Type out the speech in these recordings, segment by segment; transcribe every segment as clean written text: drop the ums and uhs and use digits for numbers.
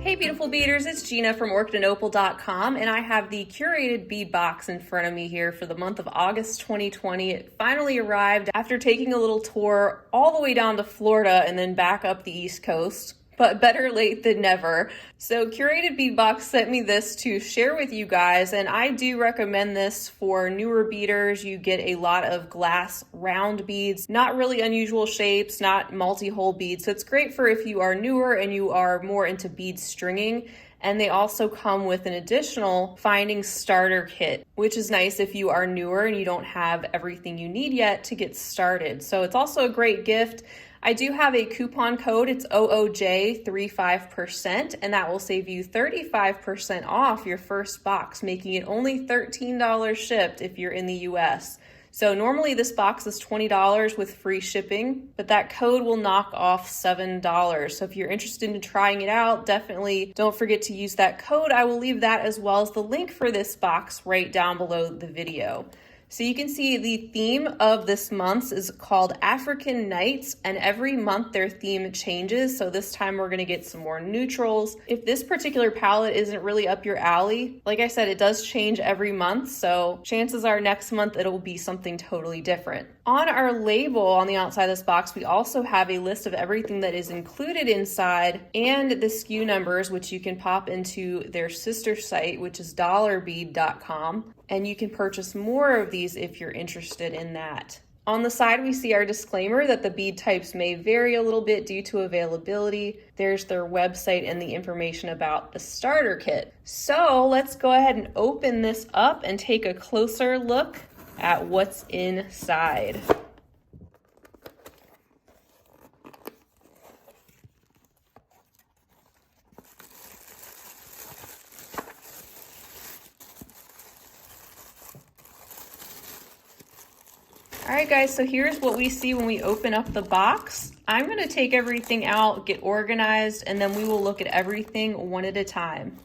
Hey beautiful beaders, it's Gina from orchidandopal.com, and I have the Curated Bead Box in front of me here for the month of August 2020. It finally arrived after taking a little tour all the way down to Florida and then back up the East Coast. But better late than never. So Curated Bead Box sent me this to share with you guys, and I do recommend this for newer beaders. You get a lot of glass round beads, not really unusual shapes, not multi-hole beads. So it's great for if you are newer and you are more into bead stringing. And they also come with an additional finding starter kit, which is nice if you are newer and you don't have everything you need yet to get started. So it's also a great gift. I do have a coupon code, it's OOJ35%, and that will save you 35% off your first box, making it only $13 shipped if you're in the US. So normally this box is $20 with free shipping, but that code will knock off $7. So if you're interested in trying it out, definitely don't forget to use that code. I will leave that as well as the link for this box right down below the video. So you can see the theme of this month is called African Nights, and every month their theme changes. So this time we're going to get some more neutrals. If this particular palette isn't really up your alley, like I said, it does change every month. So chances are next month it'll be something totally different. On our label on the outside of this box, we also have a list of everything that is included inside and the SKU numbers, which you can pop into their sister site, which is dollarbead.com. And you can purchase more of these if you're interested in that. On the side, we see our disclaimer that the bead types may vary a little bit due to availability. There's their website and the information about the starter kit. So let's go ahead and open this up and take a closer look at what's inside. All right guys, so here's what we see when we open up the box. I'm gonna take everything out, get organized, and then we will look at everything one at a time.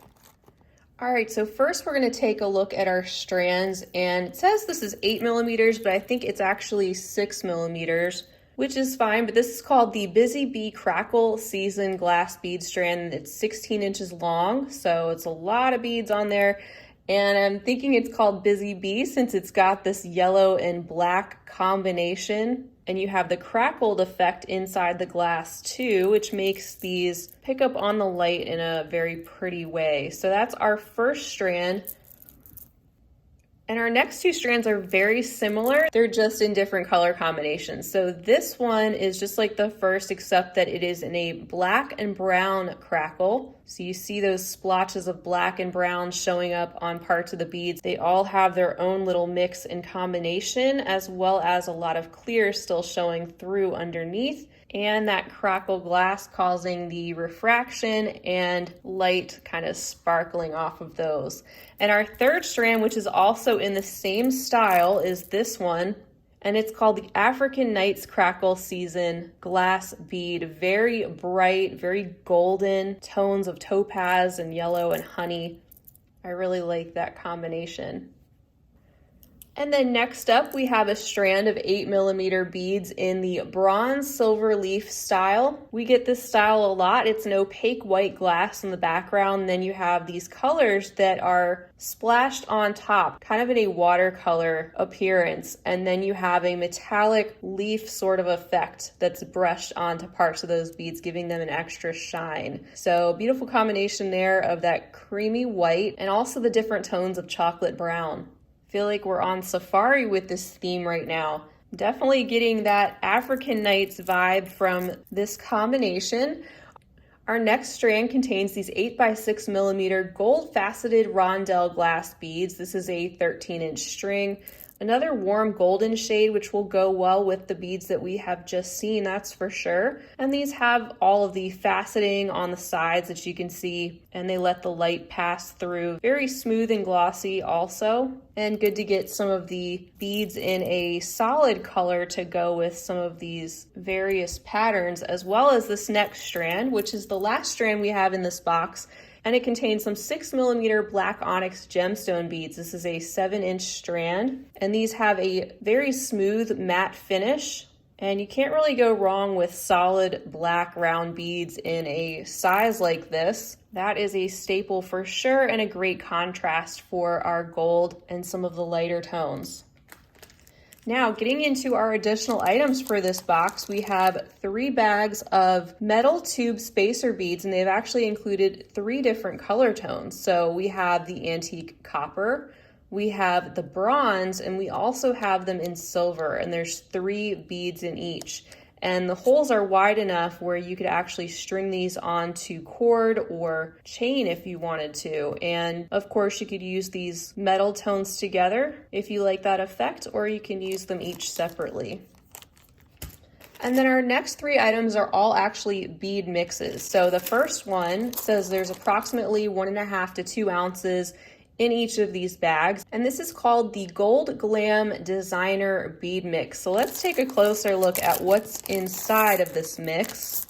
All right, so first we're gonna take a look at our strands, and it says this is 8mm, but I think it's actually 6mm, which is fine, but this is called the Busy Bee Crackle Season Glass Bead Strand. It's 16 inches long, so it's a lot of beads on there. And I'm thinking it's called Busy Bee since it's got this yellow and black combination. And you have the crackled effect inside the glass too, which makes these pick up on the light in a very pretty way. So that's our first strand. And our next two strands are very similar. They're just in different color combinations. So this one is just like the first, except that it is in a black and brown crackle. So you see those splotches of black and brown showing up on parts of the beads. They all have their own little mix and combination, as well as a lot of clear still showing through underneath. And that crackle glass causing the refraction and light kind of sparkling off of those. And our third strand, which is also in the same style, is this one. And it's called the African Nights Crackle Season Glass Bead. Very bright, very golden tones of topaz and yellow and honey. I really like that combination. And then next up, we have a strand of 8mm beads in the bronze silver leaf style. We get this style a lot. It's an opaque white glass in the background. Then you have these colors that are splashed on top, kind of in a watercolor appearance. And then you have a metallic leaf sort of effect that's brushed onto parts of those beads, giving them an extra shine. So beautiful combination there of that creamy white and also the different tones of chocolate brown. Feel like we're on safari with this theme right now. Definitely getting that African Nights vibe from this combination. Our next strand contains these 8x6mm gold faceted Rondelle glass beads. This is a 13-inch string. Another warm golden shade, which will go well with the beads that we have just seen, that's for sure. And these have all of the faceting on the sides that you can see, and they let the light pass through. Very smooth and glossy also, and good to get some of the beads in a solid color to go with some of these various patterns, as well as this next strand, which is the last strand we have in this box. And it contains some 6mm black onyx gemstone beads. This is a 7-inch strand, and these have a very smooth matte finish And you can't really go wrong with solid black round beads in a size like this. That is a staple for sure and a great contrast for our gold and some of the lighter tones. Now, getting into our additional items for this box, we have 3 bags of metal tube spacer beads, and they've actually included 3 different color tones. So we have the antique copper, we have the bronze, and we also have them in silver, and there's 3 beads in each. And the holes are wide enough where you could actually string these onto cord or chain if you wanted to. And of course, you could use these metal tones together if you like that effect, or you can use them each separately. And then our next 3 items are all actually bead mixes. So the first one says there's approximately 1.5 to 2 ounces in each of these bags, and this is called the Gold Glam Designer Bead Mix. So let's take a closer look at what's inside of this mix.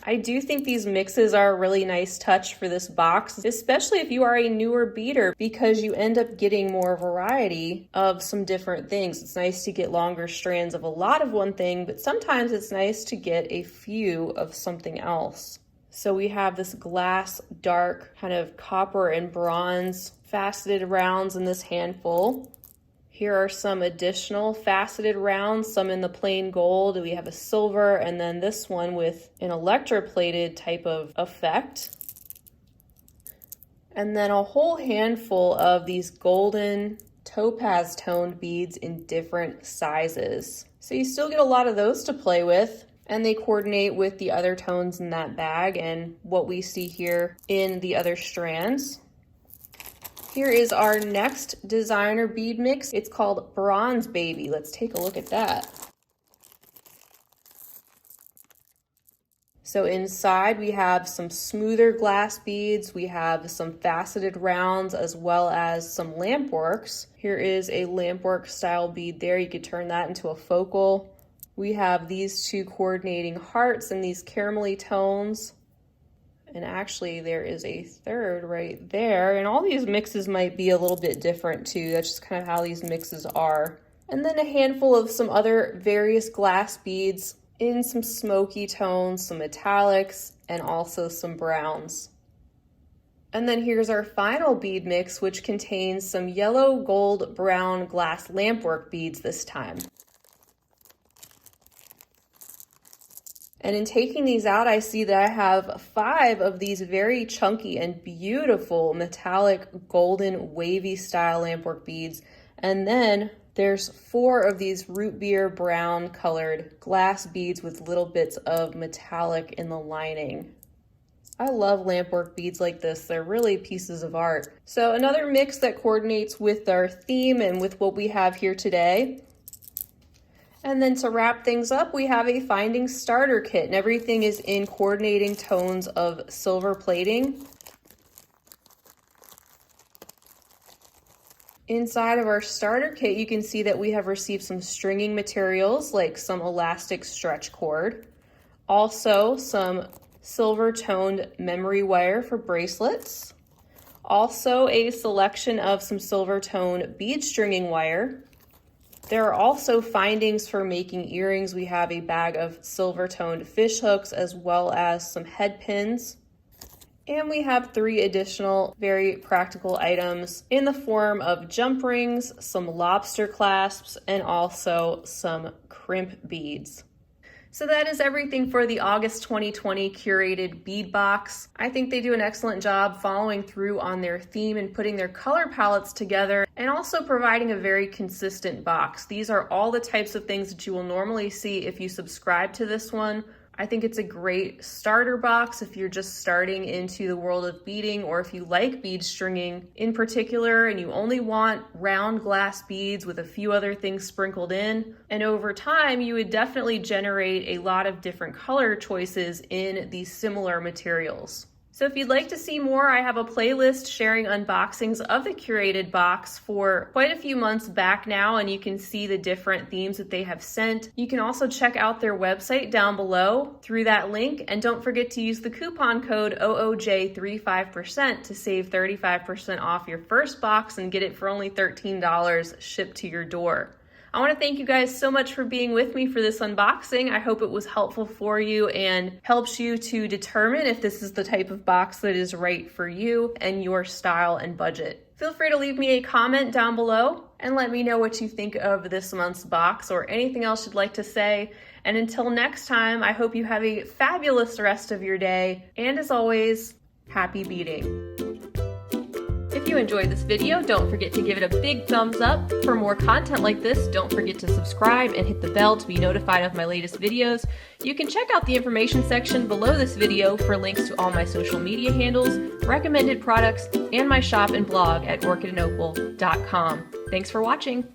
I do think these mixes are a really nice touch for this box, especially if you are a newer beader, because you end up getting more variety of some different things. It's nice to get longer strands of a lot of one thing, but sometimes it's nice to get a few of something else. So we have this glass dark kind of copper and bronze faceted rounds in this handful. Here are some additional faceted rounds, some in the plain gold. We have a silver, and then this one with an electroplated type of effect. And then a whole handful of these golden topaz toned beads in different sizes. So you still get a lot of those to play with. And they coordinate with the other tones in that bag and what we see here in the other strands. Here is our next designer bead mix. It's called Bronze Baby. Let's take a look at that. So inside we have some smoother glass beads, we have some faceted rounds, as well as some lampworks. Here is a lampwork style bead there. You could turn that into a focal. We have these 2 coordinating hearts and these caramelly tones. And actually there is a third right there. And all these mixes might be a little bit different too. That's just kind of how these mixes are. And then a handful of some other various glass beads in some smoky tones, some metallics, and also some browns. And then here's our final bead mix, which contains some yellow, gold, brown glass lampwork beads this time. And in taking these out, I see that I have 5 of these very chunky and beautiful metallic golden wavy style lampwork beads. And then there's 4 of these root beer brown colored glass beads with little bits of metallic in the lining. I love lampwork beads like this. They're really pieces of art. So another mix that coordinates with our theme and with what we have here today. And then to wrap things up, we have a finding starter kit, and everything is in coordinating tones of silver plating. Inside of our starter kit, you can see that we have received some stringing materials like some elastic stretch cord, also some silver toned memory wire for bracelets, also a selection of some silver tone bead stringing wire. There are also findings for making earrings. We have a bag of silver toned fish hooks as well as some head pins. And we have 3 additional very practical items in the form of jump rings, some lobster clasps, and also some crimp beads. So that is everything for the August 2020 Curated Bead Box. I think they do an excellent job following through on their theme and putting their color palettes together, and also providing a very consistent box. These are all the types of things that you will normally see if you subscribe to this one. I think it's a great starter box if you're just starting into the world of beading, or if you like bead stringing in particular and you only want round glass beads with a few other things sprinkled in. And over time, you would definitely generate a lot of different color choices in these similar materials. So if you'd like to see more, I have a playlist sharing unboxings of the Curated box for quite a few months back now, and you can see the different themes that they have sent. You can also check out their website down below through that link, and don't forget to use the coupon code OOJ35% to save 35% off your first box and get it for only $13 shipped to your door. I want to thank you guys so much for being with me for this unboxing. I hope it was helpful for you and helps you to determine if this is the type of box that is right for you and your style and budget. Feel free to leave me a comment down below and let me know what you think of this month's box or anything else you'd like to say. And until next time, I hope you have a fabulous rest of your day. And as always, happy beading. If you enjoyed this video, don't forget to give it a big thumbs up. For more content like this, don't forget to subscribe and hit the bell to be notified of my latest videos. You can check out the information section below this video for links to all my social media handles, recommended products, and my shop and blog at orchidandopal.com. Thanks for watching.